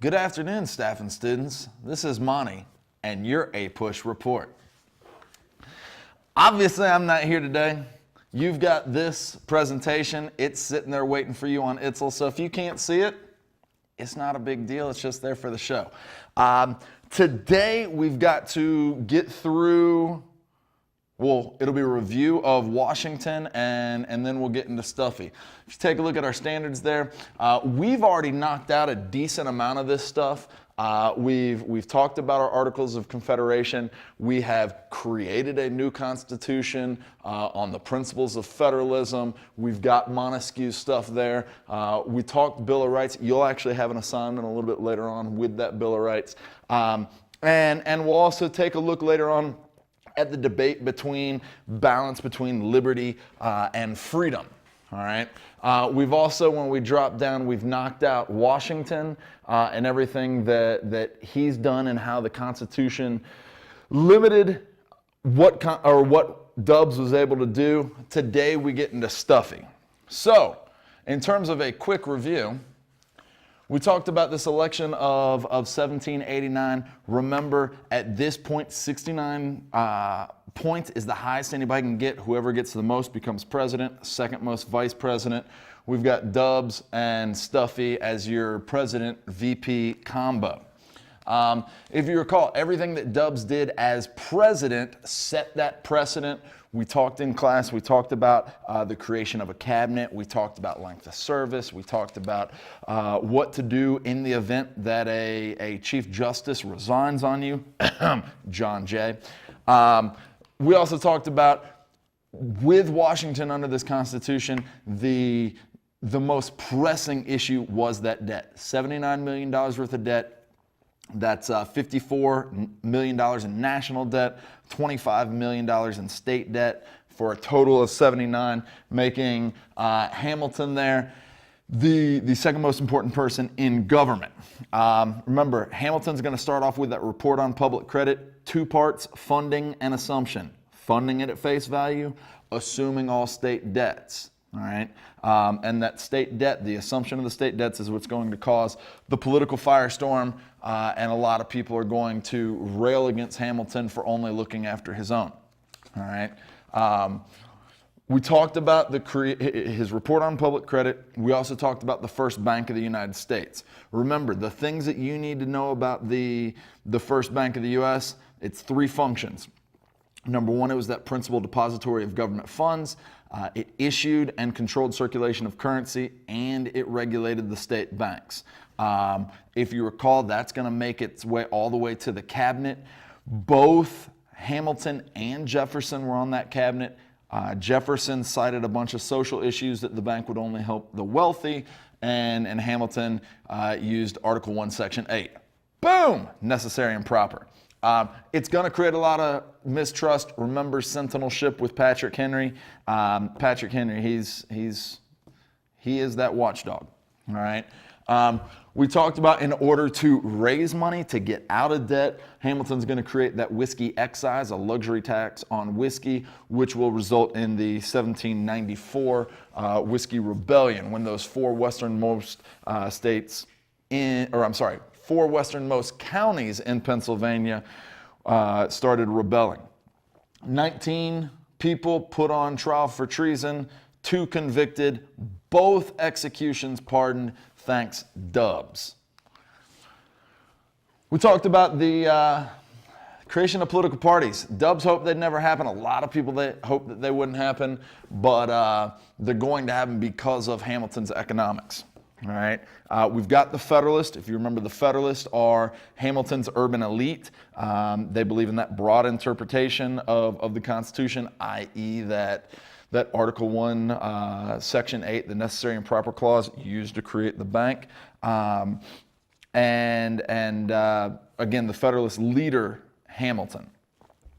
Good afternoon, staff and students. This is Monty, and your A-Push report. Obviously, I'm not here today. You've got this presentation. It's sitting there waiting for you on ITSL, so if you can't see it, it's not a big deal. It's just there for the show. Today, we've got to get through, well, it'll be a review of Washington, and then we'll get into Stuffy. If you take a look at our standards there, we've already knocked out a decent amount of this stuff. We've talked about our Articles of Confederation. We have created a new constitution on the principles of federalism. We've got Montesquieu stuff there. We talked Bill of Rights. You'll actually have an assignment a little bit later on with that Bill of Rights. And we'll also take a look later on at the debate between balance between liberty and freedom. All right. We've also, when we drop down, we've knocked out Washington and everything that he's done and how the Constitution limited what Dubs was able to do. Today we get into Stuffy. So, in terms of a quick review, we talked about this election of 1789. Remember, at this point, 69 points is the highest anybody can get. Whoever gets the most becomes president, second most vice president. We've got Dubs and Stuffy as your president VP combo. If you recall, everything that Dubs did as president set that precedent. We talked in class, we talked about the creation of a cabinet, we talked about length of service, we talked about what to do in the event that a chief justice resigns on you, John Jay. We also talked about, with Washington under this Constitution, the most pressing issue was that debt. $79 million worth of debt. That's $54 million in national debt, $25 million in state debt, for a total of 79, making Hamilton there the second most important person in government. Remember, Hamilton's going to start off with that report on public credit, two parts, funding and assumption. Funding it at face value, assuming all state debts. All right, and that state debt, the assumption of the state debts, is what's going to cause the political firestorm, and a lot of people are going to rail against Hamilton for only looking after his own. All right, we talked about his report on public credit. We also talked about the first bank of the United States. Remember, the things that you need to know about the first bank of the U.S., it's three functions. Number one, it was that principal depository of government funds. It issued and controlled circulation of currency, and it regulated the state banks. If you recall, that's going to make its way all the way to the cabinet. Both Hamilton and Jefferson were on that cabinet. Jefferson cited a bunch of social issues that the bank would only help the wealthy, and Hamilton used Article 1, Section 8. Boom! Necessary and proper. It's going to create a lot of mistrust. Remember Sentinel Ship with Patrick Henry. Patrick Henry, he is that watchdog. All right. We talked about, in order to raise money to get out of debt, Hamilton's going to create that whiskey excise, a luxury tax on whiskey, which will result in the 1794 Whiskey Rebellion, when those four westernmost four westernmost counties in Pennsylvania started rebelling. 19 people put on trial for treason, 2 convicted, both executions pardoned, thanks Dubs. We talked about the creation of political parties. Dubs hoped they'd never happen. A lot of people hoped that they wouldn't happen, but they're going to happen because of Hamilton's economics. All right. We've got the Federalists. If you remember, the Federalists are Hamilton's urban elite. They believe in that broad interpretation of the Constitution, i.e. that Article 1, Section 8, the necessary and proper clause used to create the bank. Again, the Federalist leader, Hamilton.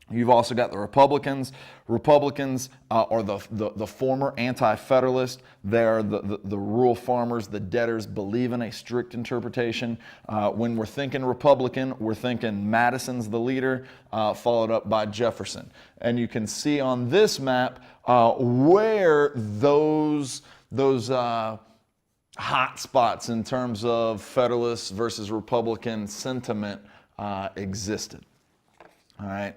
You've also got the Republicans. Republicans are the former anti-federalist. They're the rural farmers, the debtors, believe in a strict interpretation. When we're thinking Republican, we're thinking Madison's the leader, followed up by Jefferson. And you can see on this map where those hot spots in terms of Federalist versus Republican sentiment existed. All right.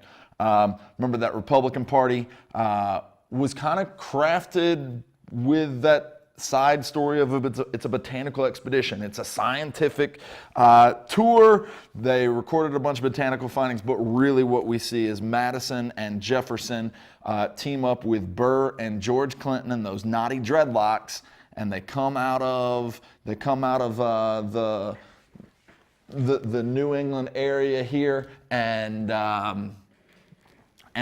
Remember that Republican Party was kind of crafted with that side story of it's a botanical expedition. It's a scientific tour. They recorded a bunch of botanical findings, but really what we see is Madison and Jefferson team up with Burr and George Clinton and those knotty dreadlocks, and they come out of the New England area here, and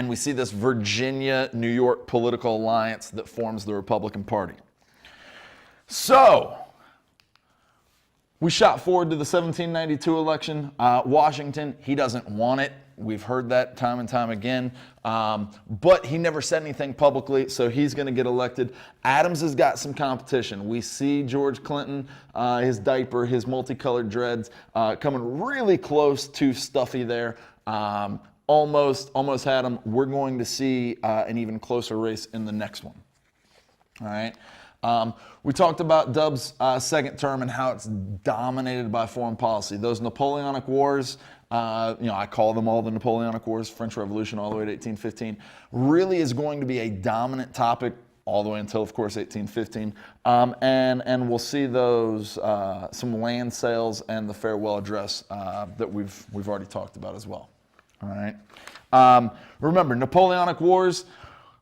we see this Virginia-New York political alliance that forms the Republican Party. So, we shot forward to the 1792 election. Washington, he doesn't want it. We've heard that time and time again. But he never said anything publicly, so he's going to get elected. Adams has got some competition. We see George Clinton, his diaper, his multicolored dreads, coming really close to Stuffy there. Almost had him. We're going to see an even closer race in the next one. All right. We talked about Dub's second term and how it's dominated by foreign policy. Those Napoleonic Wars, I call them all the Napoleonic Wars, French Revolution all the way to 1815, really is going to be a dominant topic all the way until, of course, 1815. And we'll see those, some land sales and the farewell address that we've already talked about as well. All right. Remember, Napoleonic Wars,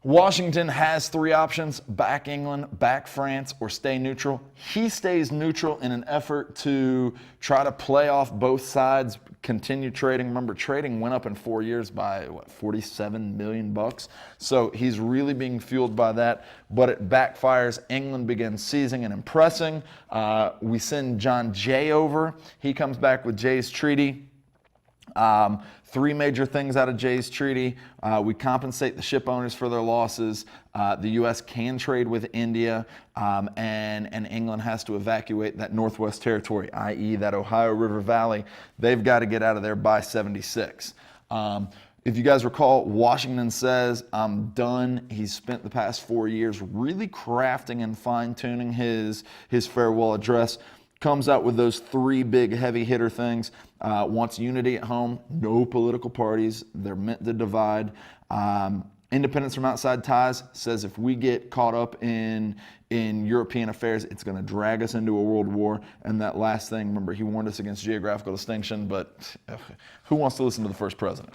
Washington has three options: back England, back France, or stay neutral. He stays neutral in an effort to try to play off both sides, continue trading. Remember, trading went up in 4 years by, $47 million? So he's really being fueled by that, but it backfires. England begins seizing and impressing. We send John Jay over. He comes back with Jay's treaty. Three major things out of Jay's treaty. We compensate the ship owners for their losses. The U.S. can trade with India, and England has to evacuate that Northwest Territory, i.e. that Ohio River Valley. They've got to get out of there by 76. If you guys recall, Washington says, I'm done. He's spent the past 4 years really crafting and fine-tuning his farewell address. Comes out with those three big heavy hitter things. Wants unity at home, no political parties. They're meant to divide. Independence from outside ties, says if we get caught up in European affairs, it's going to drag us into a world war. And that last thing, remember, he warned us against geographical distinction, but who wants to listen to the first president?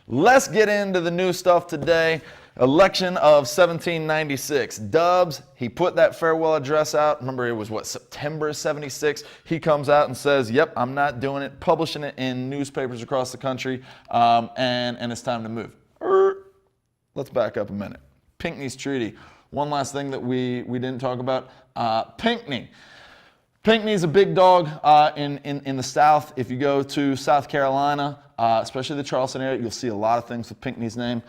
Let's get into the new stuff today. Election of 1796. Dubs, he put that farewell address out. Remember, it was September 76. He comes out and says, yep, I'm not doing it, publishing it in newspapers across the country, and it's time to move. Let's back up a minute. Pinckney's Treaty. One last thing that we didn't talk about. Pinckney. Pinckney's a big dog in the South. If you go to South Carolina, especially the Charleston area, you'll see a lot of things with Pinckney's name.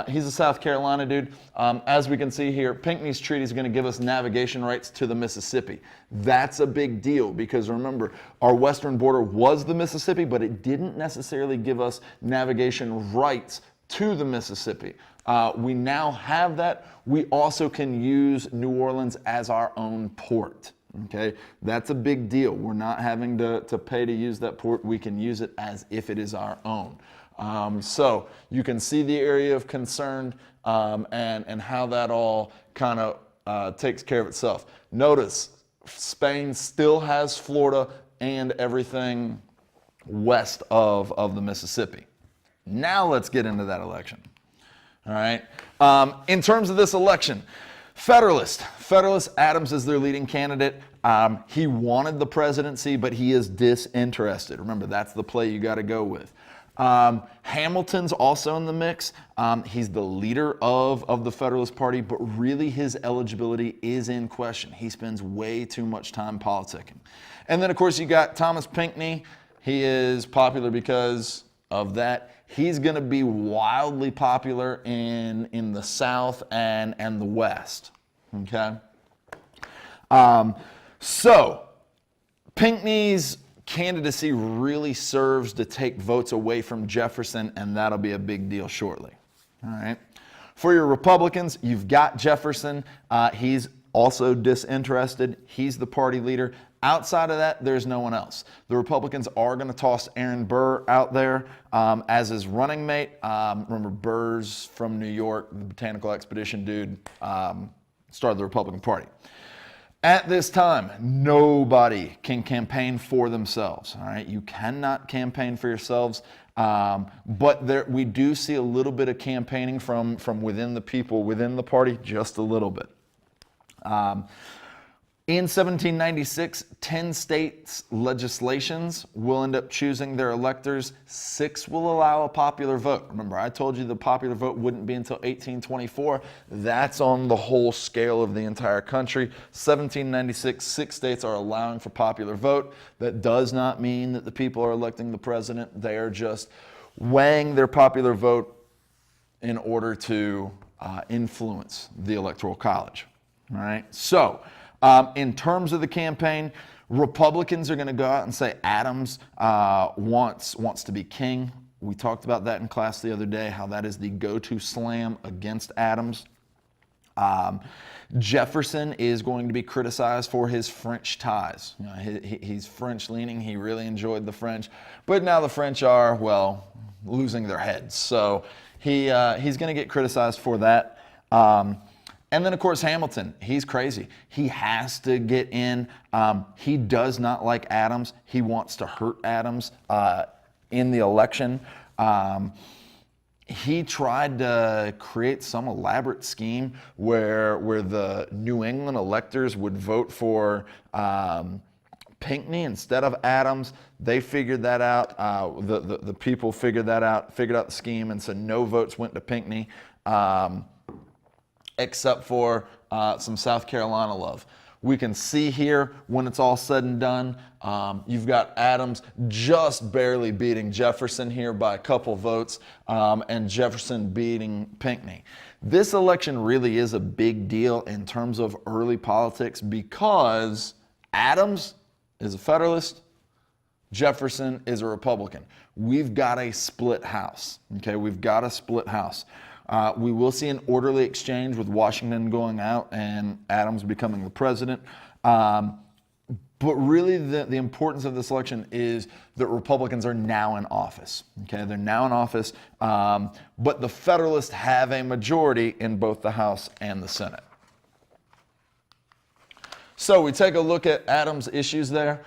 He's a South Carolina dude. As we can see here, Pinckney's Treaty is going to give us navigation rights to the Mississippi. That's a big deal because remember, our western border was the Mississippi, but it didn't necessarily give us navigation rights to the Mississippi. We now have that. We also can use New Orleans as our own port. Okay, that's a big deal. We're not having to pay to use that port. We can use it as if it is our own. So you can see the area of concern and how that all kind of takes care of itself. Notice Spain still has Florida and everything west of the Mississippi. Now let's get into that election. All right. In terms of this election, Federalist, Adams is their leading candidate. He wanted the presidency, but he is disinterested. Remember, that's the play you got to go with. Hamilton's also in the mix. He's the leader of the Federalist Party, but really his eligibility is in question. He spends way too much time politicking. And then, of course, you got Thomas Pinckney. He is popular because of that. He's going to be wildly popular in the South and the West. Okay? So, Pinckney's candidacy really serves to take votes away from Jefferson, and that'll be a big deal shortly. All right? For your Republicans, you've got Jefferson. He's also disinterested. He's the party leader. Outside of that, there's no one else. The Republicans are going to toss Aaron Burr out there as his running mate. Remember, Burr's from New York, the botanical expedition dude, started the Republican Party. At this time, nobody can campaign for themselves. All right, you cannot campaign for yourselves, but we do see a little bit of campaigning from within the people, within the party, just a little bit. In 1796, 10 states' legislations will end up choosing their electors. 6 will allow a popular vote. Remember, I told you the popular vote wouldn't be until 1824. That's on the whole scale of the entire country. 1796, 6 states are allowing for popular vote. That does not mean that the people are electing the president. They are just weighing their popular vote in order to influence the Electoral College. All right, so in terms of the campaign, Republicans are going to go out and say Adams wants to be king. We talked about that in class the other day, how that is the go-to slam against Adams. Jefferson is going to be criticized for his French ties. You know, he's French-leaning. He really enjoyed the French, but now the French are, well, losing their heads. So he's going to get criticized for that. And then, of course, Hamilton, he's crazy. He has to get in. He does not like Adams. He wants to hurt Adams in the election. He tried to create some elaborate scheme where the New England electors would vote for Pinckney instead of Adams. They figured that out. The people figured out the scheme, and so no votes went to Pinckney. Except for some South Carolina love. We can see here when it's all said and done, you've got Adams just barely beating Jefferson here by a couple votes, and Jefferson beating Pinckney. This election really is a big deal in terms of early politics because Adams is a Federalist, Jefferson is a Republican. We've got a split house, okay? We've got a split house. We will see an orderly exchange with Washington going out and Adams becoming the president. But really the importance of this election is that Republicans are now in office. Okay, they're now in office, but the Federalists have a majority in both the House and the Senate. So we take a look at Adams' issues there.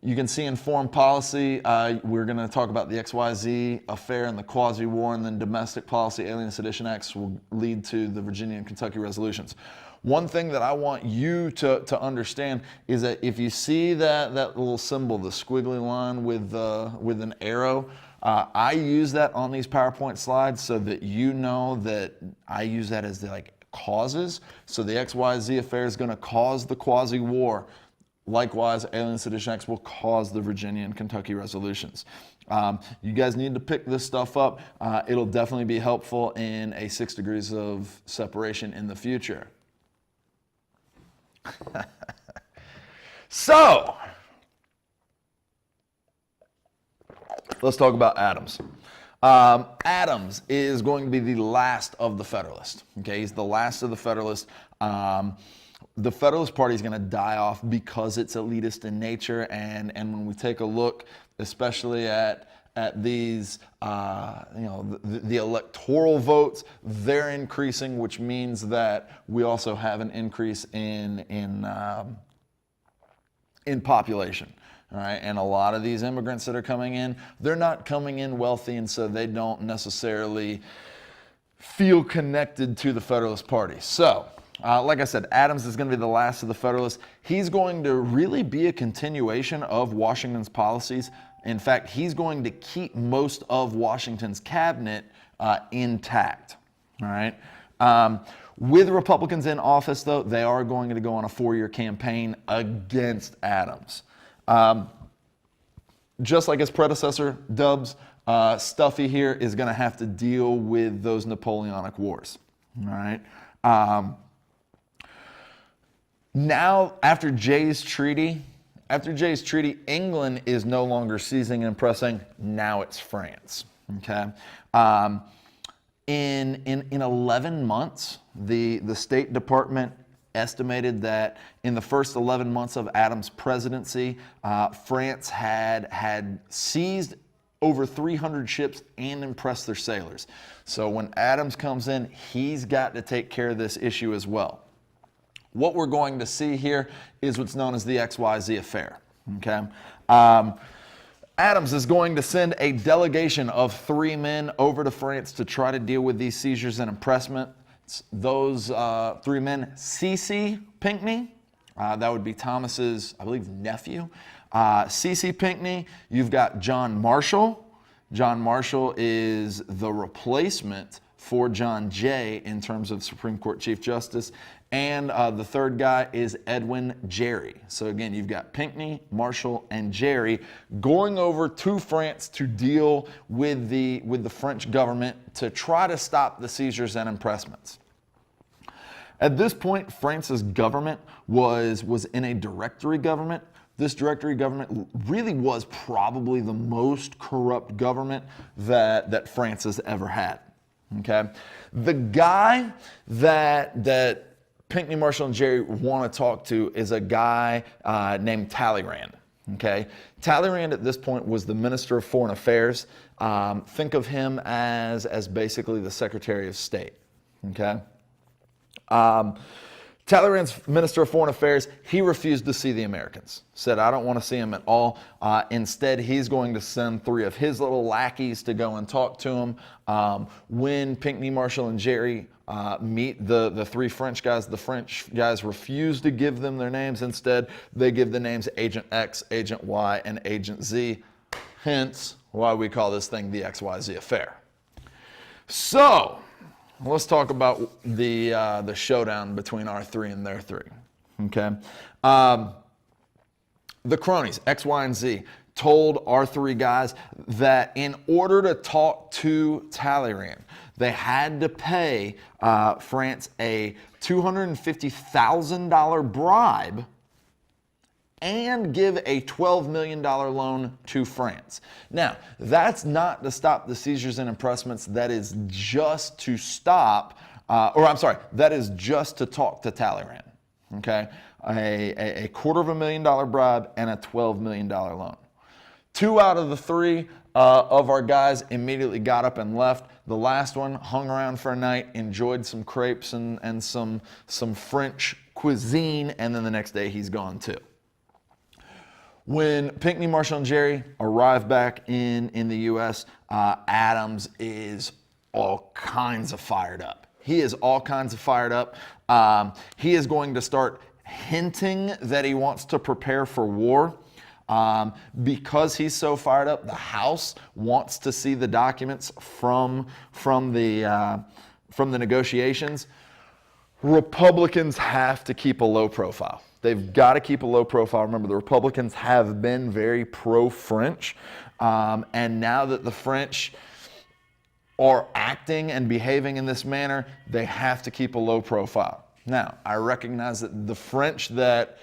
You can see in foreign policy, we're going to talk about the XYZ affair and the Quasi-War, and then domestic policy, Alien and Sedition Acts will lead to the Virginia and Kentucky resolutions. One thing that I want you to understand is that if you see that little symbol, the squiggly line with an arrow, I use that on these PowerPoint slides so that you know that I use that as the causes. So the XYZ affair is going to cause the Quasi-War. Likewise, Alien Sedition Acts will cause the Virginia and Kentucky resolutions. You guys need to pick this stuff up. It'll definitely be helpful in a 6 degrees of separation in the future. So, let's talk about Adams. Adams is going to be the last of the Federalists. Okay, he's the last of the Federalists. The Federalist Party is going to die off because it's elitist in nature, and when we take a look, especially at these, the electoral votes, they're increasing, which means that we also have an increase in population. All right, and a lot of these immigrants that are coming in, they're not coming in wealthy, and so they don't necessarily feel connected to the Federalist Party. So, like I said, Adams is going to be the last of the Federalists. He's going to really be a continuation of Washington's policies. In fact, he's going to keep most of Washington's cabinet intact. All right. With Republicans in office, though, they are going to go on a 4-year campaign against Adams. Just like his predecessor, Dubs, Stuffy here is going to have to deal with those Napoleonic Wars. All right. Now, after Jay's Treaty, England is no longer seizing and pressing. Now it's France. Okay. In 11 months, the State Department estimated that in the first 11 months of Adams' presidency, France had seized over 300 ships and impressed their sailors. So when Adams comes in, he's got to take care of this issue as well. What we're going to see here is what's known as the XYZ affair. Okay. Adams is going to send a delegation of 3 men over to France to try to deal with these seizures and impressments. Those 3 men, C.C. Pinckney, that would be Thomas's, I believe, nephew. C.C. Pinckney, you've got John Marshall. John Marshall is the replacement for John Jay in terms of Supreme Court Chief Justice. And the third guy is Edwin Gerry. So again, you've got Pinckney, Marshall, and Gerry going over to France to deal with the French government to try to stop the seizures and impressments. At this point, France's government was in a directory government. This directory government really was probably the most corrupt government that France has ever had. Okay, the guy that Pinckney, Marshall, and Gerry want to talk to is a guy named Talleyrand. Okay, Talleyrand at this point was the Minister of Foreign Affairs. Think of him as basically the Secretary of State. Okay. Talleyrand's Minister of Foreign Affairs, he refused to see the Americans. Said, I don't want to see them at all. Instead, he's going to send 3 of his little lackeys to go and talk to him. When Pinckney, Marshall, and Gerry meet the 3 French guys, the French guys refuse to give them their names. Instead, they give the names Agent X, Agent Y, and Agent Z. Hence, why we call this thing the XYZ affair. So, let's talk about the showdown between our 3 and their 3. Okay, the cronies X, Y, and Z told our 3 guys that in order to talk to Talleyrand, they had to pay France a $250,000 bribe and give a $12 million loan to France. Now, that's not to stop the seizures and impressments. That is just to stop, that is just to talk to Talleyrand. Okay, a $250,000 bribe and a $12 million loan. 2 out of the 3 of our guys immediately got up and left. The last one hung around for a night, enjoyed some crepes and some French cuisine, and then the next day he's gone too. When Pinckney, Marshall, and Gerry arrive back in the U.S., Adams is all kinds of fired up. He is all kinds of fired up. He is going to start hinting that he wants to prepare for war. Because he's so fired up, the House wants to see the documents from the negotiations. Republicans have to keep a low profile. They've got to keep a low profile. Remember, the Republicans have been very pro-French, and now that the French are acting and behaving in this manner, they have to keep a low profile. Now, I recognize that the French that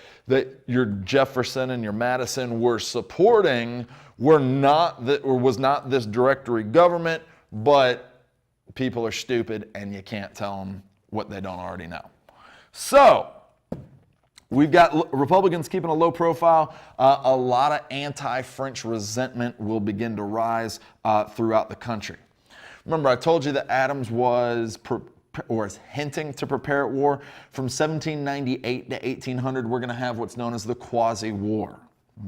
your Jefferson and your Madison were supporting was not this directory government, but people are stupid and you can't tell them what they don't already know. So, we've got Republicans keeping a low profile. A lot of anti-French resentment will begin to rise throughout the country. Remember, I told you that Adams was hinting to prepare at war. From 1798 to 1800, we're going to have what's known as the Quasi-War.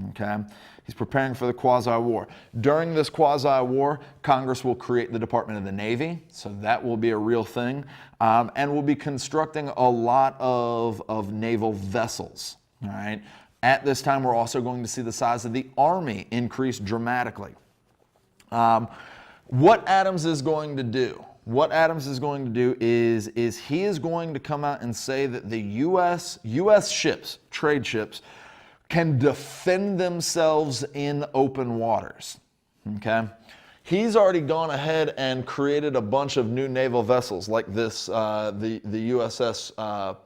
Okay? He's preparing for the Quasi-War. During this Quasi-War, Congress will create the Department of the Navy, so that will be a real thing, and we'll be constructing a lot of naval vessels. All right? At this time, we're also going to see the size of the Army increase dramatically. What Adams is going to do is he is going to come out and say that the U.S. ships, trade ships, can defend themselves in open waters. Okay? He's already gone ahead and created a bunch of new naval vessels like this, the USS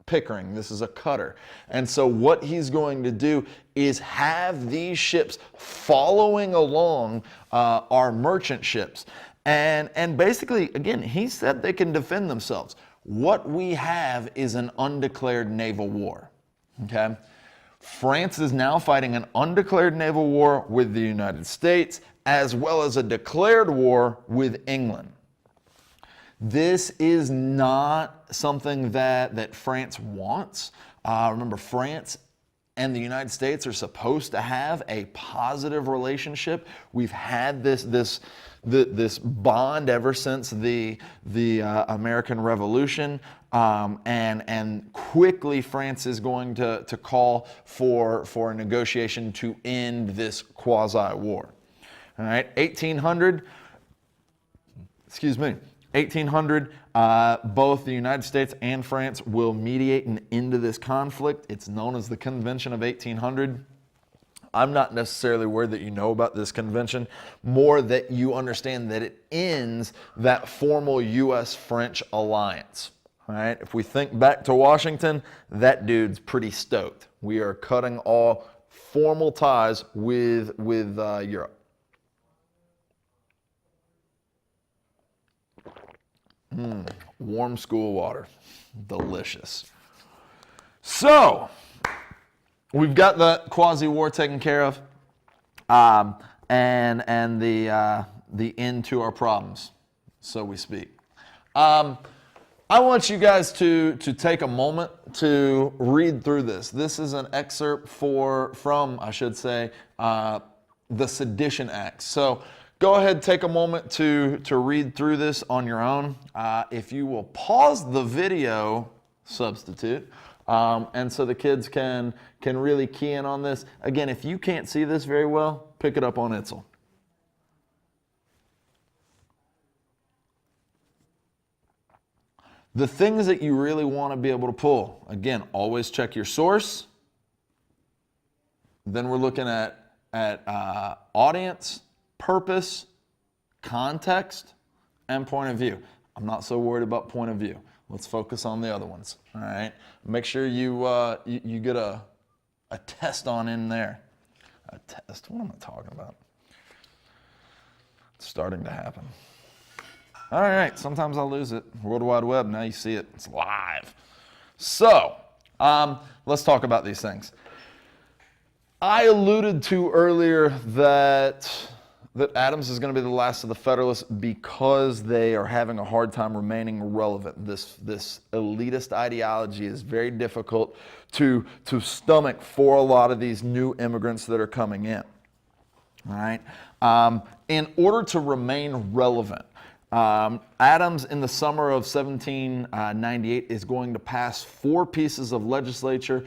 Pickering. This is a cutter. And so what he's going to do is have these ships following along our merchant ships. And basically, again, he said they can defend themselves. What we have is an undeclared naval war, okay? France is now fighting an undeclared naval war with the United States, as well as a declared war with England. This is not something that France wants. Remember, France and the United States are supposed to have a positive relationship. We've had this bond ever since the American Revolution, and quickly France is going to call for a negotiation to end this quasi-war. All right, 1800. Both the United States and France will mediate an end to this conflict. It's known as the Convention of 1800. I'm not necessarily worried that you know about this convention, more that you understand that it ends that formal U.S.-French alliance. All right? If we think back to Washington, that dude's pretty stoked. We are cutting all formal ties with Europe. Warm school water. Delicious. So, we've got the Quasi-War taken care of, and the end to our problems, so we speak. I want you guys to take a moment to read through this. This is an excerpt from the Sedition Acts. So go ahead, take a moment to read through this on your own. If you will pause the video, substitute, and so the kids can really key in on this. Again, if you can't see this very well, pick it up on Itzel. The things that you really want to be able to pull, again, always check your source. Then we're looking at audience, purpose, context, and point of view. I'm not so worried about point of view. Let's focus on the other ones, all right? Make sure you get a test on in there. A test, what am I talking about? It's starting to happen. All right, sometimes I'll lose it. World Wide Web, now you see it, it's live. So, let's talk about these things. I alluded to earlier that Adams is going to be the last of the Federalists because they are having a hard time remaining relevant. This elitist ideology is very difficult to stomach for a lot of these new immigrants that are coming in. All right? In order to remain relevant, Adams, in the summer of 1798, is going to pass 4 pieces of legislature.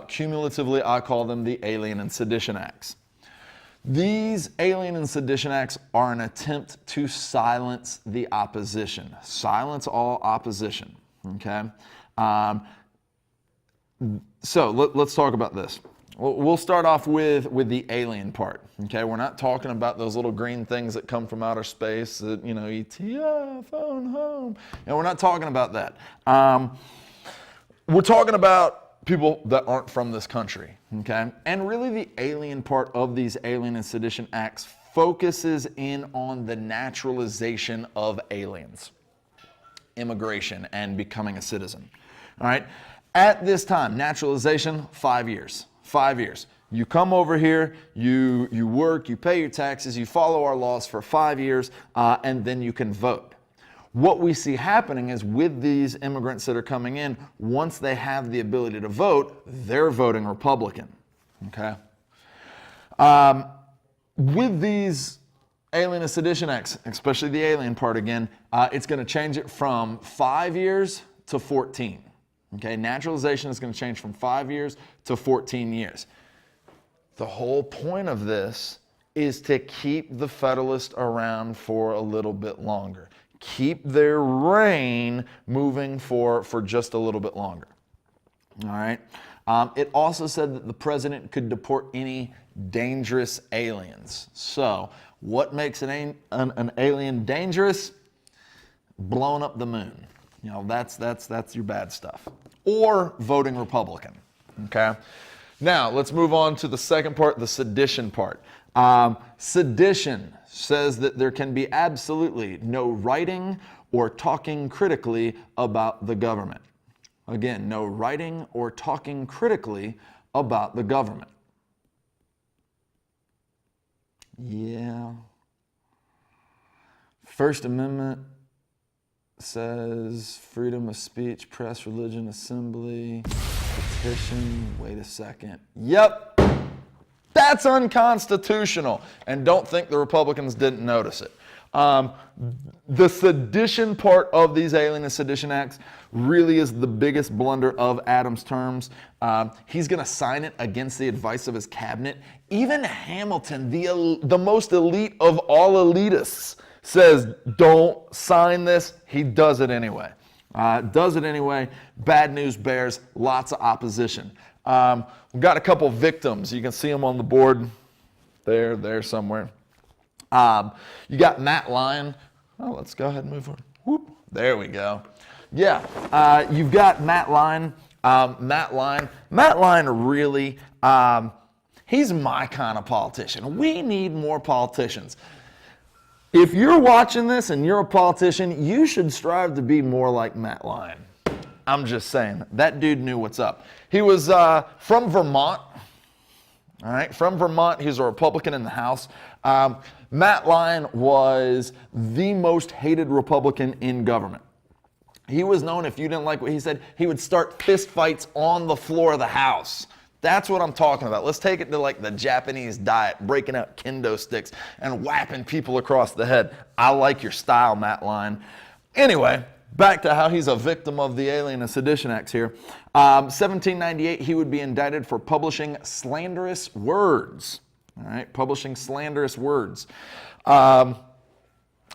Cumulatively, I call them the Alien and Sedition Acts. These Alien and Sedition Acts are an attempt to silence the opposition. Silence all opposition, okay? So let's talk about this. We'll start off with the alien part, okay? We're not talking about those little green things that come from outer space that, ETF, phone home. And we're not talking about that. We're talking about people that aren't from this country, okay? And really the alien part of these Alien and Sedition Acts focuses in on the naturalization of aliens, immigration, and becoming a citizen, all right? At this time, naturalization, 5 years. 5 years. You come over here, you work, you pay your taxes, you follow our laws for 5 years, and then you can vote. What we see happening is with these immigrants that are coming in, once they have the ability to vote, they're voting Republican. Okay? With these Alien and Sedition Acts, especially the alien part again, it's going to change it from 5 years to 14. Okay, naturalization is going to change from 5 years to 14 years. The whole point of this is to keep the Federalists around for a little bit longer. Keep their reign moving for just a little bit longer. All right. It also said that the president could deport any dangerous aliens. So, what makes an alien dangerous? Blowing up the moon. That's your bad stuff. Or voting Republican, okay? Now, let's move on to the second part, the sedition part. Sedition says that there can be absolutely no writing or talking critically about the government. Again, no writing or talking critically about the government. Yeah. First Amendment says freedom of speech, press, religion, assembly, petition. Wait a second. Yep. That's unconstitutional. And don't think the Republicans didn't notice it. The sedition part of these Alien and Sedition Acts really is the biggest blunder of Adams' terms. He's going to sign it against the advice of his cabinet. Even Hamilton, the most elite of all elitists, says don't sign this. He does it anyway. Bad news bears lots of opposition. We've got a couple victims. You can see them on the board there somewhere. You got Matt Lyon. Oh, let's go ahead and move on. Whoop. There we go. Yeah, you've got Matt Lyon. Matt Lyon really, he's my kind of politician. We need more politicians. If you're watching this and you're a politician, you should strive to be more like Matt Lyon. I'm just saying, that dude knew what's up. He was from Vermont. All right, from Vermont. He's a Republican in the House. Matt Lyon was the most hated Republican in government. He was known, if you didn't like what he said, he would start fist fights on the floor of the House. That's what I'm talking about. Let's take it to like the Japanese diet, breaking out kendo sticks and whapping people across the head. I like your style, Matt Lyon. Anyway, back to how he's a victim of the Alien and Sedition Acts here. 1798, he would be indicted for publishing slanderous words. All right, publishing slanderous words.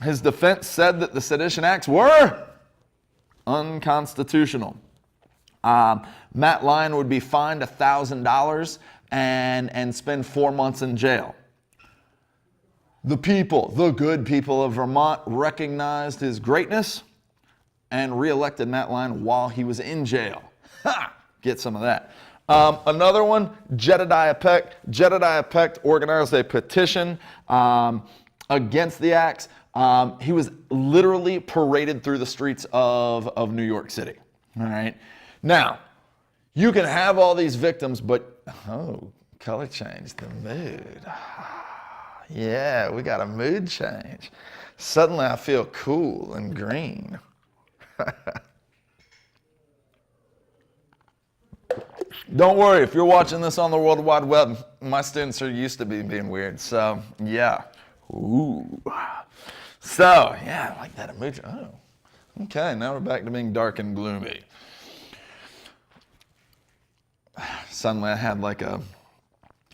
His defense said that the Sedition Acts were unconstitutional. Matt Lyon would be fined $1,000 and spend 4 months in jail. The people, the good people of Vermont, recognized his greatness and re-elected Matt Lyon while he was in jail. Ha! Get some of that. Another one, Jedediah Peck. Jedediah Peck organized a petition against the acts. He was literally paraded through the streets of New York City. All right. Now, you can have all these victims, but, oh, color change, the mood. Yeah, we got a mood change. Suddenly I feel cool and green. Don't worry, if you're watching this on the World Wide Web, my students are used to being weird, so yeah. Ooh. So, yeah, I like that emoji. Oh, okay, now we're back to being dark and gloomy. Suddenly I had like an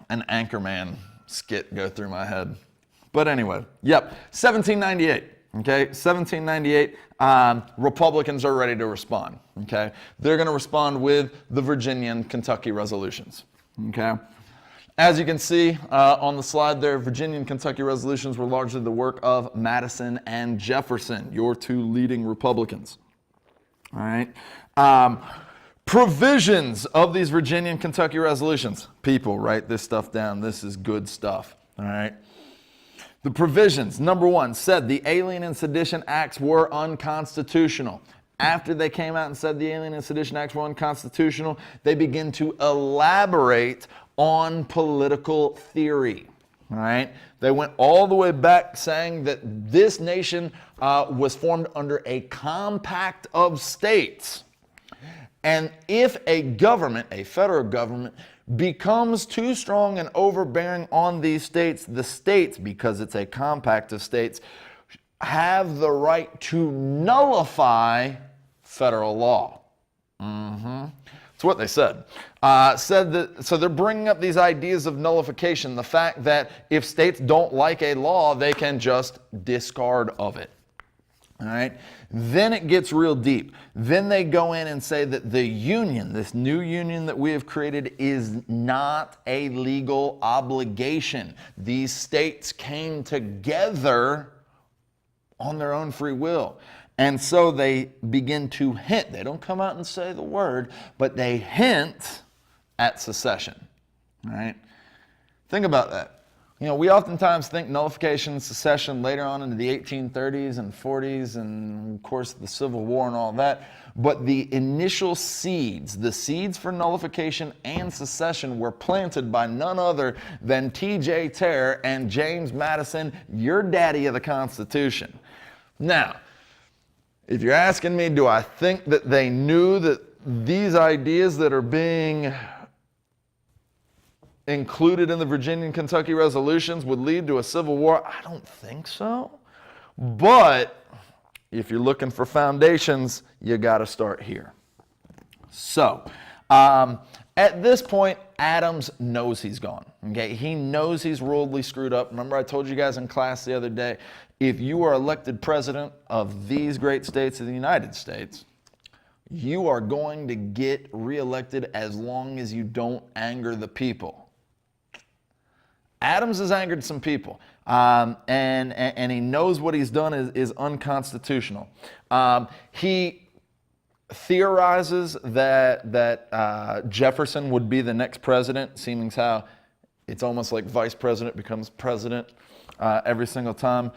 Anchorman skit go through my head. But anyway, yep, 1798. Okay, 1798, Republicans are ready to respond. Okay, they're going to respond with the Virginia and Kentucky resolutions. Okay, as you can see on the slide there, Virginia and Kentucky resolutions were largely the work of Madison and Jefferson, your two leading Republicans. All right. Provisions of these Virginia and Kentucky resolutions. People, write this stuff down. This is good stuff. All right. The provisions, number one, said the Alien and Sedition Acts were unconstitutional. After they came out and said the Alien and Sedition Acts were unconstitutional, they begin to elaborate on political theory. All right. They went all the way back saying that this nation was formed under a compact of states. And if a government, a federal government, becomes too strong and overbearing on these states, the states, because it's a compact of states, have the right to nullify federal law. That's what they said. Said that, so they're bringing up these ideas of nullification, the fact that if states don't like a law, they can just discard of it. All right. Then it gets real deep. Then they go in and say that the union, this new union that we have created, is not a legal obligation. These states came together on their own free will. And so they begin to hint. They don't come out and say the word, but they hint at secession. All right. Think about that. You know, we oftentimes think nullification and secession later on into the 1830s and 40s and, of course, the Civil War and all that. But the initial seeds, the seeds for nullification and secession were planted by none other than T.J. Terr and James Madison, your daddy of the Constitution. Now, if you're asking me, do I think that they knew that these ideas that are being included in the Virginia and Kentucky resolutions would lead to a civil war? I don't think so. But if you're looking for foundations, you got to start here. So, at this point, Adams knows he's gone. Okay, he knows he's worldly screwed up. Remember, I told you guys in class the other day, if you are elected president of these great states of the United States, you are going to get reelected as long as you don't anger the people. Adams has angered some people, and he knows what he's done is unconstitutional. He theorizes that Jefferson would be the next president, seeming how it's almost like vice president becomes president every single time.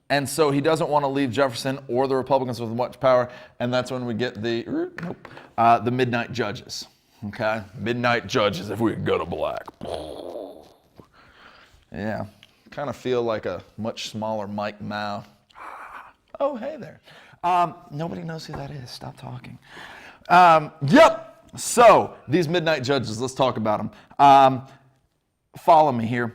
And so he doesn't want to leave Jefferson or the Republicans with much power, and that's when we get the midnight judges. Okay, midnight judges, if we could go to black. Yeah, kind of feel like a much smaller Mike Mao. Oh, hey there. Nobody knows who that is. Stop talking. Yep. So these midnight judges, let's talk about them. Follow me here.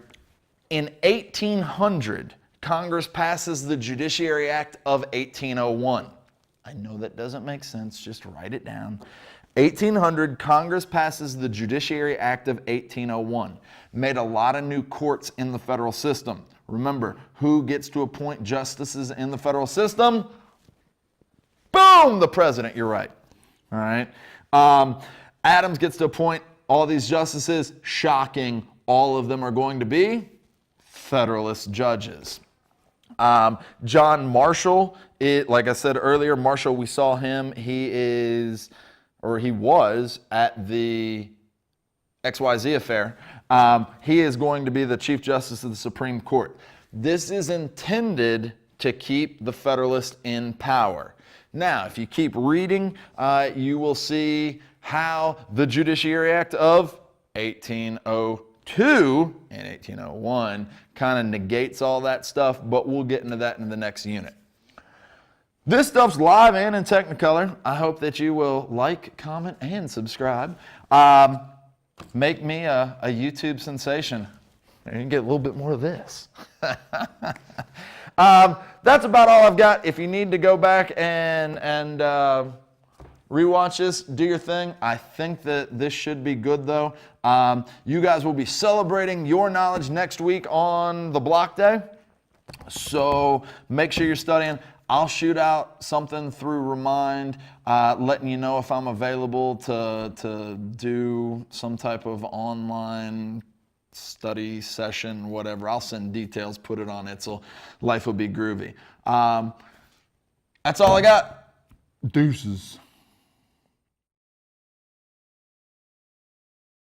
In 1800, Congress passes the Judiciary Act of 1801. I know that doesn't make sense. Just write it down. 1800, Congress passes the Judiciary Act of 1801. Made a lot of new courts in the federal system. Remember, who gets to appoint justices in the federal system? Boom, the president, you're right. All right. Adams gets to appoint all these justices. Shocking, all of them are going to be Federalist judges. John Marshall, like I said earlier, Marshall, we saw him. He was at the XYZ affair. He is going to be the Chief Justice of the Supreme Court. This is intended to keep the Federalists in power. Now, if you keep reading, you will see how the Judiciary Act of 1802 and 1801 kind of negates all that stuff, but we'll get into that in the next unit. This stuff's live and in Technicolor. I hope that you will like, comment, and subscribe. Make me a YouTube sensation. You can get a little bit more of this. That's about all I've got. If you need to go back and rewatch this, do your thing. I think that this should be good, though. You guys will be celebrating your knowledge next week on the block day. So make sure you're studying. I'll shoot out something through Remind, letting you know if I'm available to do some type of online study session, whatever. I'll send details, put it on Itzel. Life will be groovy. That's all I got. Deuces.